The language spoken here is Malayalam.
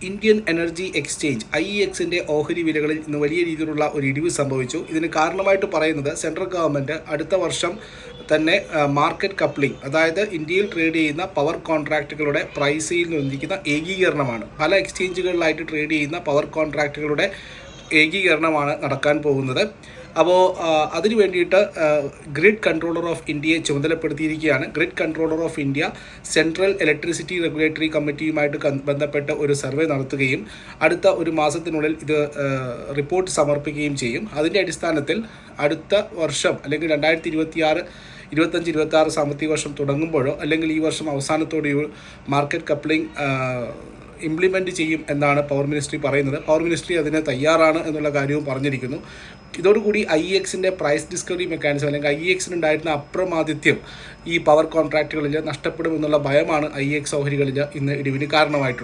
ഇന്ത്യൻ എനർജി എക്സ്ചേഞ്ച് IEXന്റെ ഓഹരി വിലകളിൽ ഇന്ന് വലിയ രീതിയിലുള്ള ഒരു ഇടിവ് സംഭവിച്ചു. ഇതിന് കാരണമായിട്ട് പറയുന്നത് സെൻട്രൽ ഗവൺമെൻറ് അടുത്ത വർഷം തന്നെ മാർക്കറ്റ് കപ്ലിംഗ്, അതായത് ഇന്ത്യയിൽ ട്രേഡ് ചെയ്യുന്ന പവർ കോൺട്രാക്റ്റുകളുടെ പ്രൈസിൽ നിർമ്മിക്കുന്ന ഏകീകരണമാണ്. പല എക്സ്ചേഞ്ചുകളിലായിട്ട് ട്രേഡ് ചെയ്യുന്ന പവർ കോൺട്രാക്റ്റുകളുടെ ഏകീകരണമാണ് നടക്കാൻ പോകുന്നത്. അപ്പോൾ അതിനു വേണ്ടിയിട്ട് ഗ്രിഡ് കൺട്രോളർ ഓഫ് ഇന്ത്യയെ ചുമതലപ്പെടുത്തിയിരിക്കുകയാണ്. Grid controller of India central electricity regulatory കമ്മിറ്റിയുമായിട്ട് ബന്ധപ്പെട്ട് ഒരു സർവേ നടത്തുകയും അടുത്ത ഒരു മാസത്തിനുള്ളിൽ ഇത് റിപ്പോർട്ട് സമർപ്പിക്കുകയും ചെയ്യും. അതിൻ്റെ അടിസ്ഥാനത്തിൽ അടുത്ത വർഷം അല്ലെങ്കിൽ 2025-26 സാമ്പത്തിക വർഷം തുടങ്ങുമ്പോഴോ അല്ലെങ്കിൽ ഈ വർഷം അവസാനത്തോടെയോ മാർക്കറ്റ് കപ്ലിംഗ് ഇംപ്ലിമെൻറ്റ് ചെയ്യും എന്നാണ് പവർ മിനിസ്ട്രി പറയുന്നത്. പവർ മിനിസ്ട്രി അതിന് തയ്യാറാണ് എന്നുള്ള കാര്യവും പറഞ്ഞിരിക്കുന്നു. ഇതോടുകൂടി IEXന്റെ പ്രൈസ് ഡിസ്കവറി മെക്കാനിസം അല്ലെങ്കിൽ IEXനുണ്ടായിരുന്ന അപ്രമാദിത്യം ഈ പവർ കോൺട്രാക്റ്റുകളിൽ നഷ്ടപ്പെടുമെന്നുള്ള ഭയമാണ് IEX ഓഹരികളിൽ ഇന്ന് ഇടിവിന് കാരണമായിട്ടുള്ളത്.